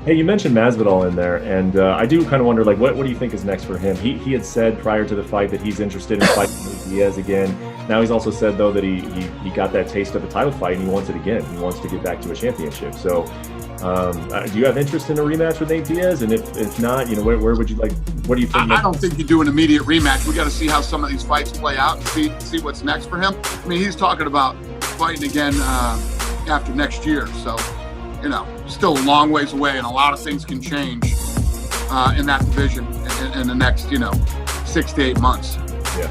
Hey, you mentioned Masvidal in there, and I do kind of wonder, like, what do you think is next for him? He had said prior to the fight that he's interested in fighting Diaz again. Now he's also said though that he got that taste of a title fight and he wants it again. He wants to get back to a championship. So, do you have interest in a rematch with Nate Diaz? And if not, you know, where would you like? What do you think? I don't think you do an immediate rematch. We got to see how some of these fights play out and see what's next for him. I mean, he's talking about fighting again after next year. So, you know, still a long ways away, and a lot of things can change in that division in the next, 6 to 8 months. Yeah.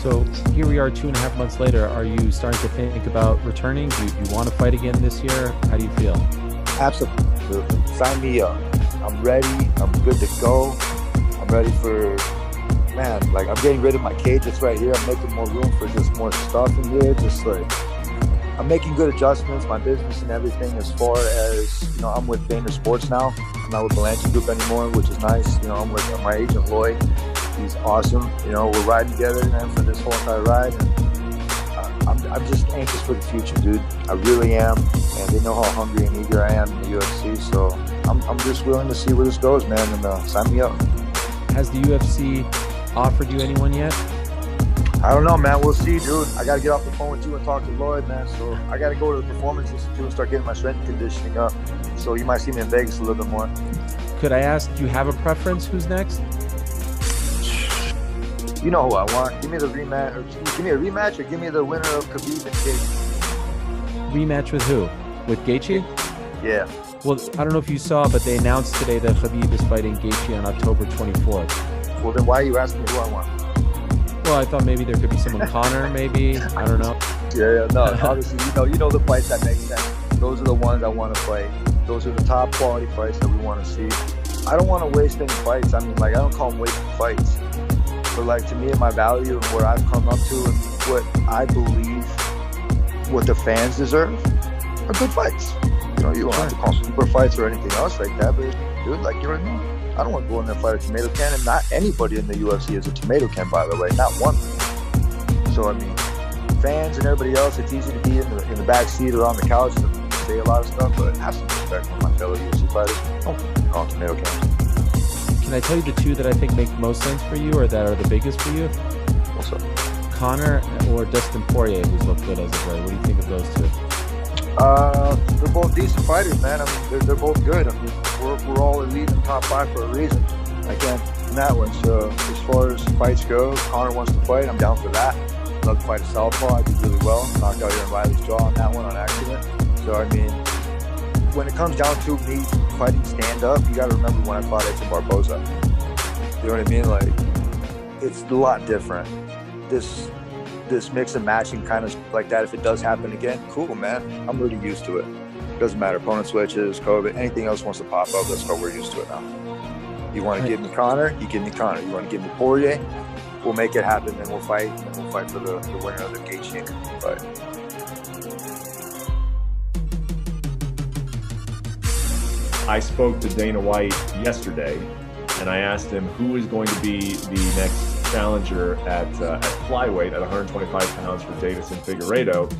So here we are 2.5 months later. Are you starting to think about returning? Do you want to fight again this year? How do you feel? Absolutely. Sign me up. I'm ready. I'm good to go. I'm ready for, man, like I'm getting rid of my cage that's right here. I'm making more room for just more stuff in here. Just like, I'm making good adjustments, my business and everything, as far as, I'm with Vayner Sports now. I'm not with Belanchi Group anymore, which is nice. I'm with my agent, Lloyd. He's awesome. We're riding together, man, for this whole entire ride. And I'm just anxious for the future, dude. I really am. And they know how hungry and eager I am in the UFC. So I'm just willing to see where this goes, man, and sign me up. Has the UFC offered you anyone yet? I don't know, man. We'll see, dude. I got to get off the phone with you and talk to Lloyd, man. So I got to go to the Performance Institute and start getting my strength and conditioning up. So you might see me in Vegas a little bit more. Could I ask, do you have a preference? Who's next? You know who I want. Give me the rematch, or give me a rematch, or give me the winner of Khabib and Gaethje. Rematch with who? With Gaethje? Yeah. Well, I don't know if you saw, but they announced today that Khabib is fighting Gaethje on October 24th. Well, then why are you asking me who I want? Well, I thought maybe there could be someone Connor, maybe. I don't know. Yeah, no. Obviously, you know the fights that make sense. Those are the ones I want to fight. Those are the top quality fights that we want to see. I don't want to waste any fights. I mean, like, I don't call them wasted fights. But, like, to me and my value and where I've come up to and what I believe what the fans deserve are good fights. You don't have to call them super fights or anything else like that. But, dude, like, you already know. I don't want to go in there and fight a tomato can, and not anybody in the UFC is a tomato can, by the way, not one. So, I mean, fans and everybody else, it's easy to be in the back seat or on the couch and say a lot of stuff, but have some respect for my fellow UFC fighters. Don't call them tomato cans. Can I tell you the two that I think make most sense for you, or that are the biggest for you? What's up? Connor or Dustin Poirier, who's looked good as of late. What do you think of those two? They're both decent fighters, man. I mean, they're both good. I mean, we're all elite in top 5 for a reason. I can't in that one. So as far as fights go, Connor wants to fight. I'm down for that. Love to fight a southpaw. I did really well. Knocked out Aaron Riley's jaw on that one on accident. So I mean, when it comes down to me fighting stand up, you got to remember when I fought Edson Barboza. You know what I mean? Like, it's a lot different. This mix and matching kind of like that, if it does happen again, cool, man. I'm already used to it. Doesn't matter, opponent switches, COVID, anything else wants to pop up, let's go, we're used to it now. You want to give me Connor, you give me Connor. You want to give me Poirier, we'll make it happen, then we'll fight, and we'll fight for the winner of the Gaethje fight. I spoke to Dana White yesterday, and I asked him who is going to be the next challenger at flyweight at 125 pounds for Davison Figueiredo,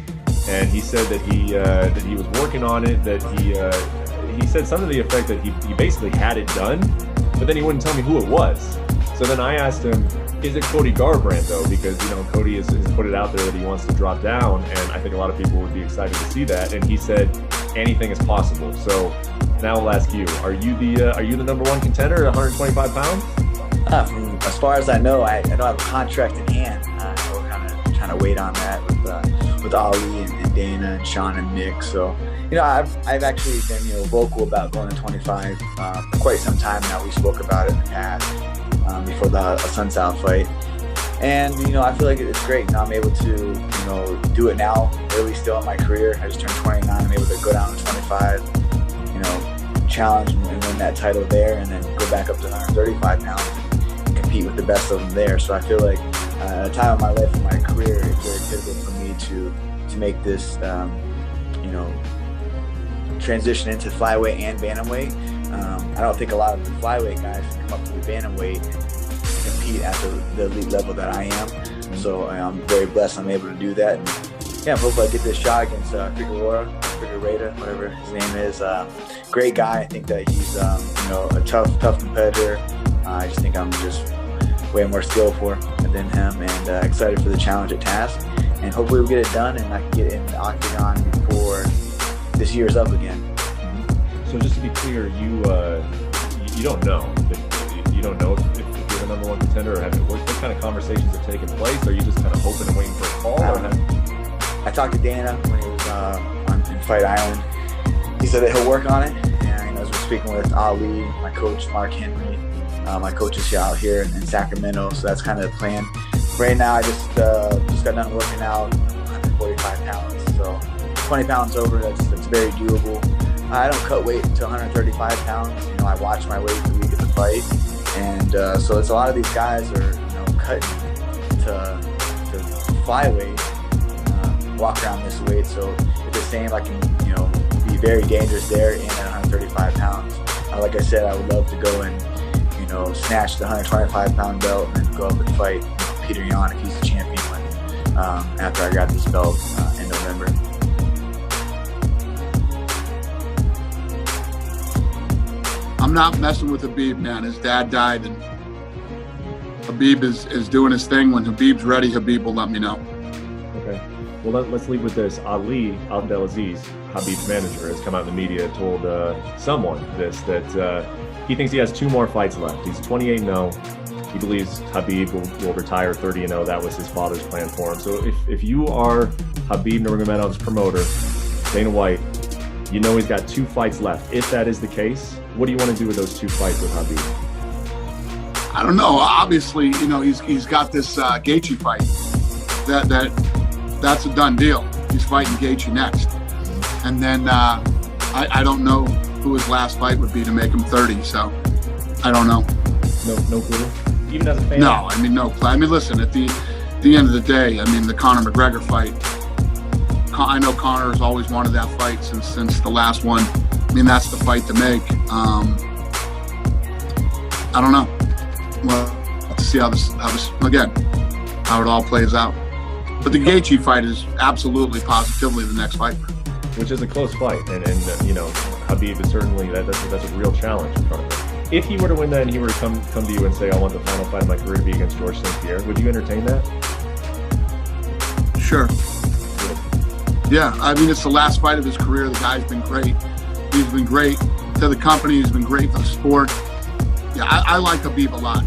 and he said that he was working on it. That he said something to the effect that he basically had it done, but then he wouldn't tell me who it was. So then I asked him, is it Cody Garbrandt though? Because Cody has put it out there that he wants to drop down, and I think a lot of people would be excited to see that. And he said anything is possible. So now I'll ask you: Are you the number one contender at 125 pounds? As far as I know, I know I have a contract in hand. We're kind of trying to wait on that with Ali and Dana and Sean and Nick. So, I've actually been vocal about going to 25 for quite some time now. We spoke about it in the past before the Sun South fight, and I feel like it's great. I'm able to do it now, early still in my career. I just turned 29. I'm able to go down to 25. Challenge and win that title there, and then go back up to 135 pounds and compete with the best of them there. So I feel like at a time of my life and my career, it's very critical for me to make this transition into flyweight and bantamweight. I don't think a lot of the flyweight guys can come up to the bantamweight and compete at the elite level that I am. So I'm very blessed I'm able to do that, and yeah, hopefully I get this shot against Figueroa, whatever his name is. Great guy. I think that he's a tough competitor. I just think I'm just way more skillful than him, and excited for the challenge at Task. And hopefully we'll get it done, and I can get in the octagon before this year's up again. So just to be clear, you don't know. You don't know if you're the number one contender, or what kind of conversations have taken place? Are you just kind of hoping and waiting for a call? I talked to Dana when he was in Fight Island. He said that he'll work on it, and as we're speaking with Ali, my coach Mark Henry, my coaches out here in Sacramento, so that's kind of the plan. Right now, I just got done working out 145 pounds, so 20 pounds over. That's very doable. I don't cut weight to 135 pounds. I watch my weight the week of the fight, and so it's a lot of these guys are cutting to flyweight, walk around this weight. So it's the same. I can be very dangerous there and at 135 pounds. Like I said, I would love to go and snatch the 125 pound belt and then go up and fight Peter Yan if he's the champion after I got this belt in November. I'm not messing with Khabib, man. His dad died, and Khabib is doing his thing. When Khabib's ready, Khabib will let me know. Okay. Well, let's leave with this. Ali Abdelaziz, Khabib's manager, has come out in the media, told someone that he thinks he has 2 more fights left. He's 28-0. He believes Khabib will retire 30-0. That was his father's plan for him. So if you are Khabib Nurmagomedov's promoter, Dana White, he's got 2 fights left. If that is the case, what do you want to do with those 2 fights with Khabib? I don't know. Obviously, he's got this Gaethje fight. That's a done deal. He's fighting Gaethje next, and then I don't know who his last fight would be to make him 30. So I don't know. No clue. Even as a fan. No, no clue. Listen. At the end of the day, the Conor McGregor fight. I know Conor has always wanted that fight since the last one. That's the fight to make. I don't know. Well, have to see how it all plays out. But the Gaethje fight is absolutely, positively the next fight. Which is a close fight, and Khabib is certainly that's a real challenge in front of him. If he were to win that, and he were to come to you and say, "I want the final fight of my career to be against George St. Pierre," would you entertain that? Sure. Yeah, it's the last fight of his career. The guy's been great. He's been great to the company. He's been great for the sport. Yeah, I like Khabib a lot.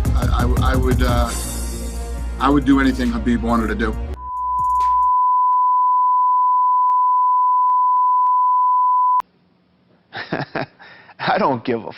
I would do anything Khabib wanted to do. I don't give a